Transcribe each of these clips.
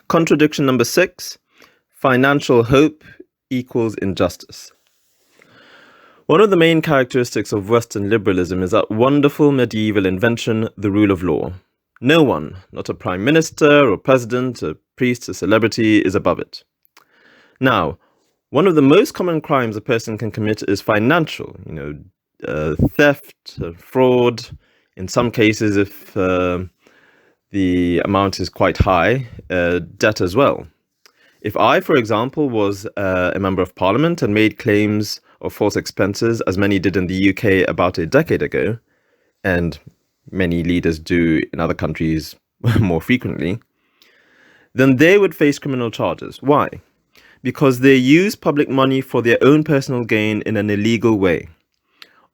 Contradiction number 6, financial hope equals injustice. One of the main characteristics of Western liberalism is that wonderful medieval invention, the rule of law. No one, not a prime minister or president, a priest, a celebrity, is above it. Now, one of the most common crimes a person can commit is financial, theft, fraud. In some cases, if the amount is quite high, debt as well. If I, for example, was a member of parliament and made claims of false expenses, as many did in the UK about a decade ago, and many leaders do in other countries more frequently, then they would face criminal charges. Why? Because they use public money for their own personal gain in an illegal way.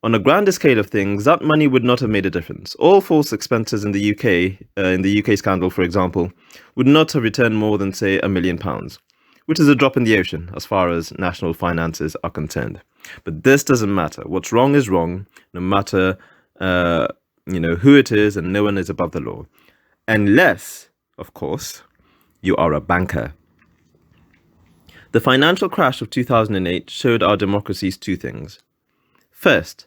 On a grander scale of things, that money would not have made a difference. All false expenses in the UK scandal, for example, would not have returned more than, say, £1 million, which is a drop in the ocean as far as national finances are concerned. But this doesn't matter. What's wrong is wrong, no matter who it is, and no one is above the law. Unless, of course, you are a banker. The financial crash of 2008 showed our democracies two things. First,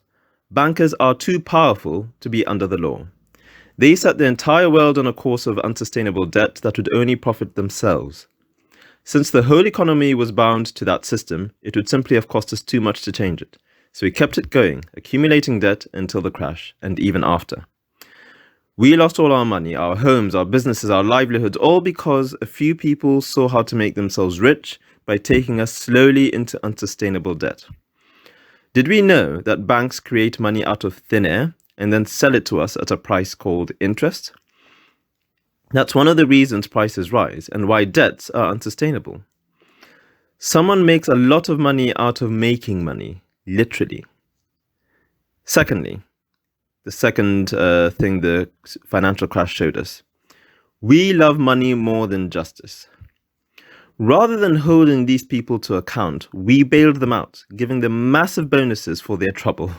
bankers are too powerful to be under the law. They set the entire world on a course of unsustainable debt that would only profit themselves. Since the whole economy was bound to that system, it would simply have cost us too much to change it. So we kept it going, accumulating debt until the crash, and even after. We lost all our money, our homes, our businesses, our livelihoods, all because a few people saw how to make themselves rich by taking us slowly into unsustainable debt. Did we know that banks create money out of thin air and then sell it to us at a price called interest? That's one of the reasons prices rise and why debts are unsustainable. Someone makes a lot of money out of making money, literally. Secondly, the second thing the financial crash showed us, we love money more than justice. Rather than holding these people to account, we bailed them out, giving them massive bonuses for their trouble.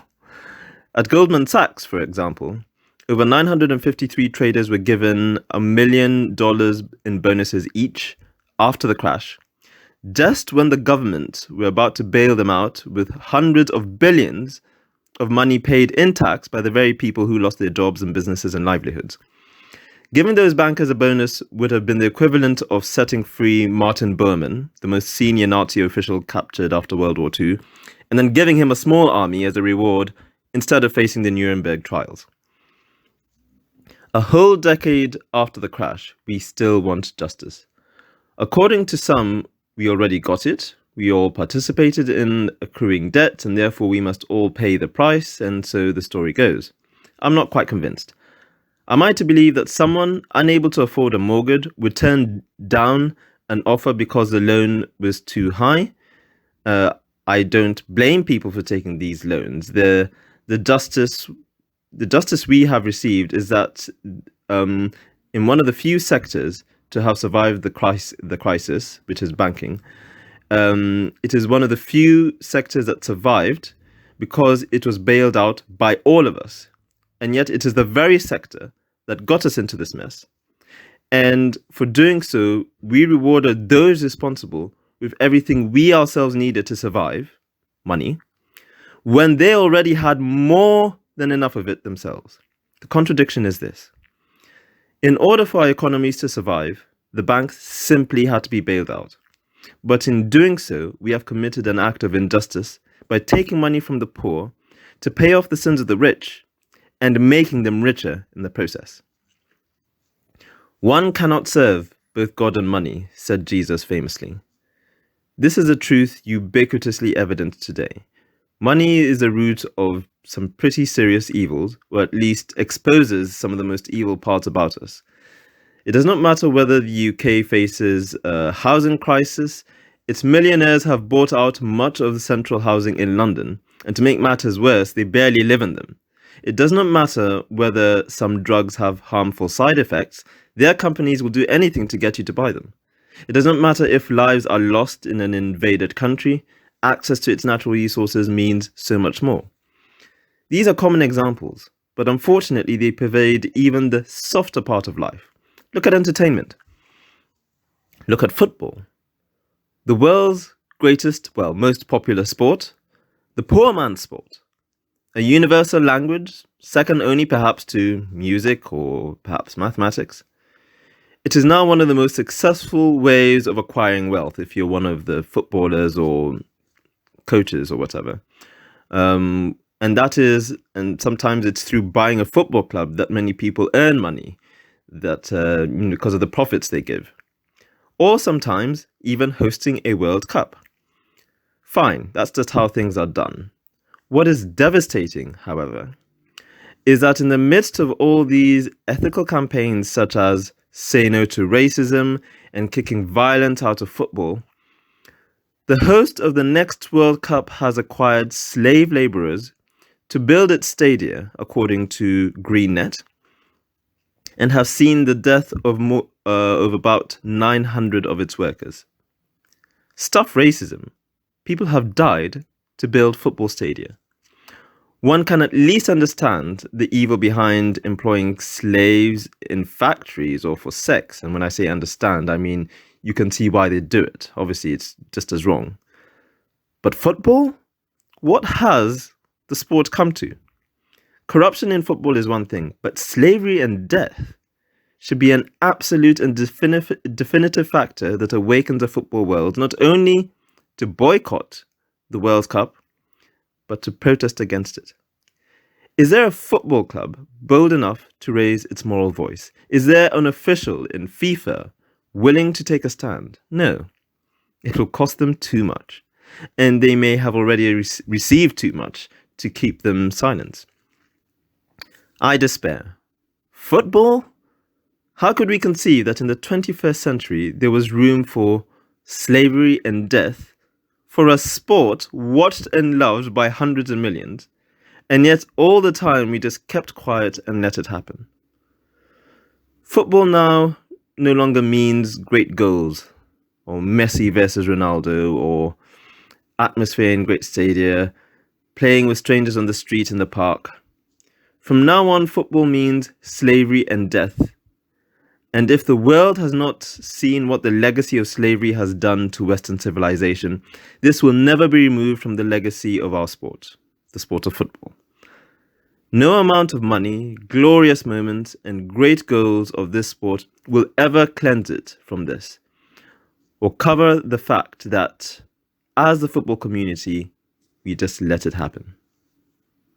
At Goldman Sachs, for example, over 953 traders were given $1 million in bonuses each after the crash, just when the government were about to bail them out with hundreds of billions of money paid in tax by the very people who lost their jobs and businesses and livelihoods. Giving those bankers a bonus would have been the equivalent of setting free Martin Bormann, the most senior Nazi official captured after World War II, and then giving him a small army as a reward instead of facing the Nuremberg trials. A whole decade after the crash, we still want justice. According to some, we already got it. We all participated in accruing debt, and therefore we must all pay the price, and so the story goes. I'm not quite convinced. Am I to believe that someone unable to afford a mortgage would turn down an offer because the loan was too high? I don't blame people for taking these loans. The justice we have received is that in one of the few sectors to have survived the crisis, which is banking, it is one of the few sectors that survived because it was bailed out by all of us. And yet it is the very sector that got us into this mess. And for doing so, we rewarded those responsible with everything we ourselves needed to survive, money, when they already had more than enough of it themselves. The contradiction is this. In order for our economies to survive, the banks simply had to be bailed out. But in doing so, we have committed an act of injustice by taking money from the poor to pay off the sins of the rich and making them richer in the process. One cannot serve both God and money, said Jesus famously. This is a truth ubiquitously evident today. Money is the root of some pretty serious evils, or at least exposes some of the most evil parts about us. It does not matter whether the UK faces a housing crisis. Its millionaires have bought out much of the central housing in London, and to make matters worse, they barely live in them. It does not matter whether some drugs have harmful side effects. Their companies will do anything to get you to buy them. It does not matter if lives are lost in an invaded country. Access to its natural resources means so much more. These are common examples, but unfortunately they pervade even the softer part of life. Look at entertainment. Look at football. The world's greatest, well, most popular sport, the poor man's sport. A universal language, second only perhaps to music or perhaps mathematics. It is now one of the most successful ways of acquiring wealth if you're one of the footballers or coaches or whatever. And sometimes it's through buying a football club that many people earn money that because of the profits they give. Or sometimes even hosting a World Cup. Fine, that's just how things are done. What is devastating, however, is that in the midst of all these ethical campaigns such as Say No to Racism and kicking violence out of football, the host of the next World Cup has acquired slave laborers to build its stadia, according to GreenNet, and have seen the death of about 900 of its workers. Stuff racism. People have died to build football stadia. One can at least understand the evil behind employing slaves in factories or for sex. And when I say understand, I mean you can see why they do it. Obviously, it's just as wrong. But football? What has the sport come to? Corruption in football is one thing, but slavery and death should be an absolute and definitive factor that awakens the football world not only to boycott the World Cup, but to protest against it. Is there a football club bold enough to raise its moral voice? Is there an official in FIFA willing to take a stand? No. It will cost them too much, and they may have already received too much to keep them silent. I despair. Football? How could we conceive that in the 21st century there was room for slavery and death for a sport watched and loved by hundreds of millions, and yet all the time we just kept quiet and let it happen? Football now no longer means great goals, or Messi versus Ronaldo, or atmosphere in great stadia, playing with strangers on the street in the park. From now on, football means slavery and death. And if the world has not seen what the legacy of slavery has done to Western civilization, this will never be removed from the legacy of our sport, the sport of football. No amount of money, glorious moments, and great goals of this sport will ever cleanse it from this, or cover the fact that, as the football community, we just let it happen.